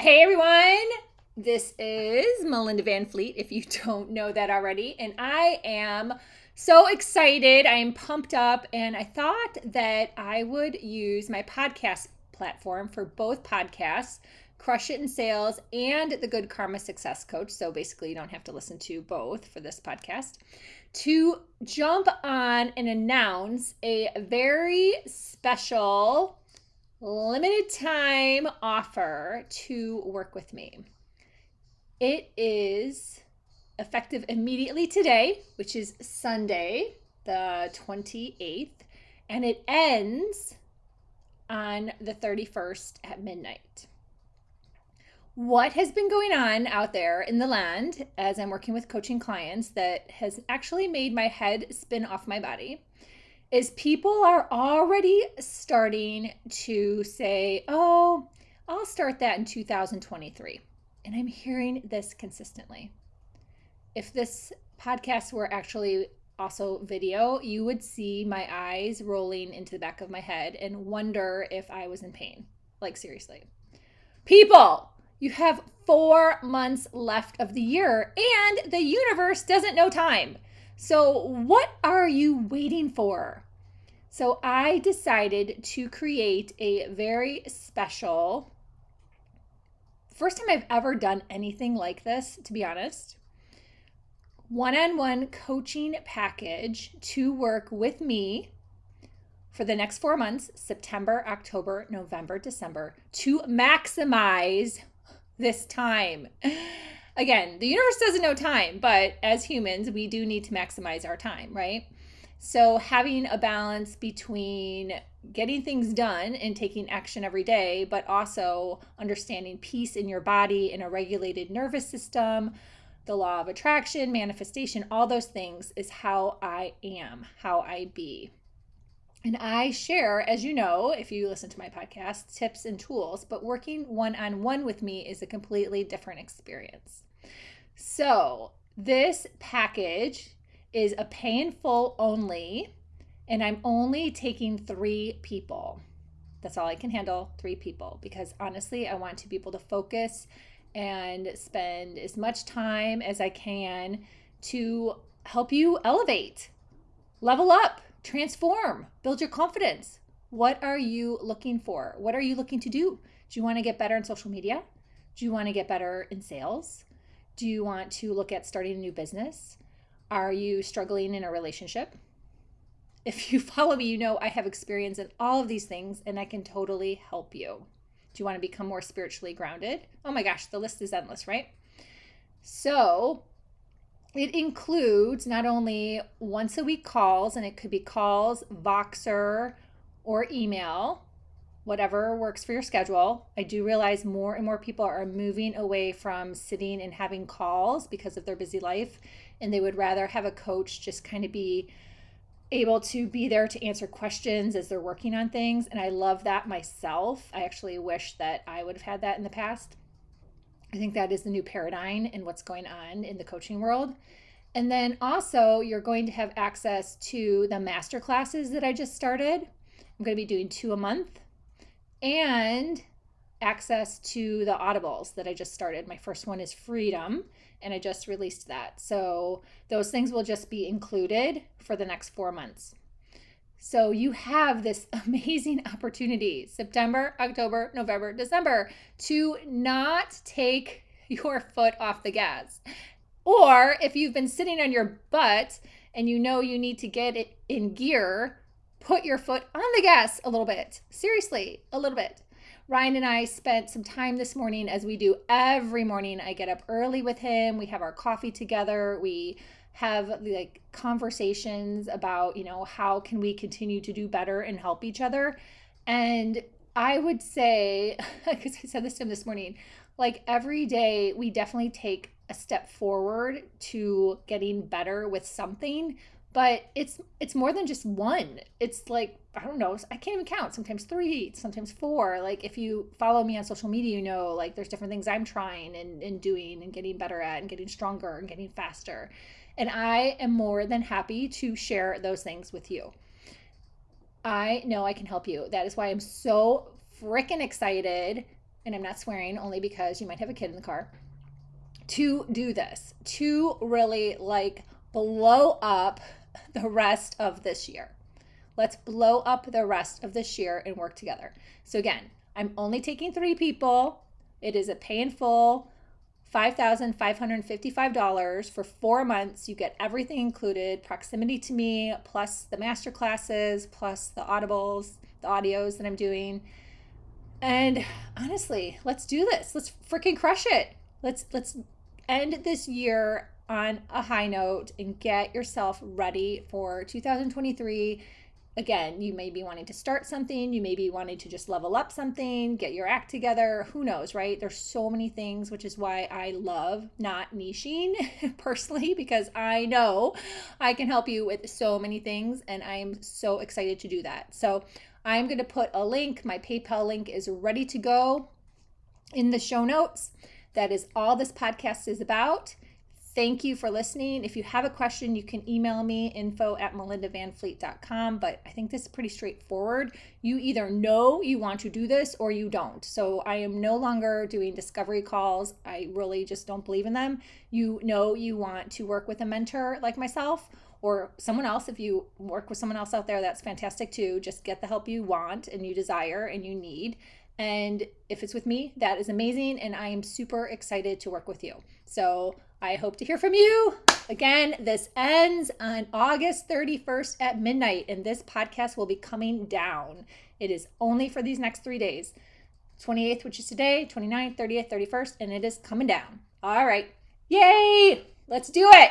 Hey everyone, this is Melinda Van Fleet, if you don't know that already, and I am so excited. I am pumped up, and I thought that I would use my podcast platform for both podcasts, Crush It in Sales and the Good Karma Success Coach. So basically, you don't have to listen to both for this podcast, to jump on and announce a very special limited time offer to work with me. It is effective immediately today, which is Sunday, the 28th, and it ends on the 31st at midnight. What has been going on out there in the land as I'm working with coaching clients that has actually made my head spin off my body is people are already starting to say, oh, I'll start that in 2023. And I'm hearing this consistently. If this podcast were actually also video, you would see my eyes rolling into the back of my head and wonder if I was in pain. Like, seriously. People, you have 4 months left of the year and the universe doesn't know time. So what are you waiting for? So I decided to create a very special, first time I've ever done anything like this, to be honest, one-on-one coaching package to work with me for the next 4 months, September, October, November, December, to maximize this time. Again, the universe doesn't know time, but as humans, we do need to maximize our time, right? So having a balance between getting things done and taking action every day, but also understanding peace in your body and a regulated nervous system, the law of attraction, manifestation, all those things is how I am, how I be. And I share, as you know, if you listen to my podcast, tips and tools, but working one-on-one with me is a completely different experience. So this package is a pay in full only, and I'm only taking 3 people. That's all I can handle, 3 people, because honestly, I want to be able to focus and spend as much time as I can to help you elevate, level up, transform, build your confidence. What are you looking for? What are you looking to do? Do you want to get better in social media? Do you want to get better in sales? Do you want to look at starting a new business? Are you struggling in a relationship? If you follow me, you know I have experience in all of these things and I can totally help you. Do you want to become more spiritually grounded? Oh my gosh, the list is endless, right? So it includes not only once a week calls, and it could be calls, Voxer, or email, whatever works for your schedule. I do realize more and more people are moving away from sitting and having calls because of their busy life, and they would rather have a coach just kind of be able to be there to answer questions as they're working on things. And I love that myself. I actually wish that I would have had that in the past. I think that is the new paradigm in what's going on in the coaching world. And then also you're going to have access to the masterclasses that I just started. I'm going to be doing 2 a month, and access to the audibles that I just started. My first one is Freedom, and I just released that. So those things will just be included for the next 4 months. So you have this amazing opportunity, September, October, November, December, to not take your foot off the gas. Or if you've been sitting on your butt and you know you need to get it in gear, put your foot on the gas a little bit. Seriously, a little bit. Ryan and I spent some time this morning, as we do every morning. I get up early with him. We have our coffee together. We have like conversations about, how can we continue to do better and help each other. And I would say, because I said this to him this morning, like every day we definitely take a step forward to getting better with something, but it's more than just one. It's like, I don't know, I can't even count. Sometimes 3, sometimes 4. Like if you follow me on social media, like there's different things I'm trying and doing and getting better at and getting stronger and getting faster. And I am more than happy to share those things with you. I know I can help you. That is why I'm so freaking excited and I'm not swearing only because you might have a kid in the car, to do this, to really like blow up the rest of this year. Let's blow up the rest of this year and work together. So again, I'm only taking 3 people. It is a pay in full $5,555 for 4 months. You get everything included, proximity to me, plus the master classes, plus the audibles, the audios that I'm doing. And honestly, let's do this. Let's freaking crush it. Let's end this year on a high note and get yourself ready for 2023. Again, you may be wanting to start something. You may be wanting to just level up something, get your act together. Who knows, right? There's so many things, which is why I love not niching personally, because I know I can help you with so many things, and I am so excited to do that. So I'm going to put a link. My PayPal link is ready to go in the show notes. That is all this podcast is about. Thank you for listening. If you have a question, you can email me, info@melindavanfleet.com. But I think this is pretty straightforward. You either know you want to do this or you don't. So I am no longer doing discovery calls. I really just don't believe in them. You know you want to work with a mentor like myself or someone else. If you work with someone else out there, that's fantastic too. Just get the help you want and you desire and you need. And if it's with me, that is amazing. And I am super excited to work with you. So I hope to hear from you. Again, this ends on August 31st at midnight, and this podcast will be coming down. It is only for these next 3 days. 28th, which is today, 29th, 30th, 31st, and it is coming down. All right. Yay! Let's do it.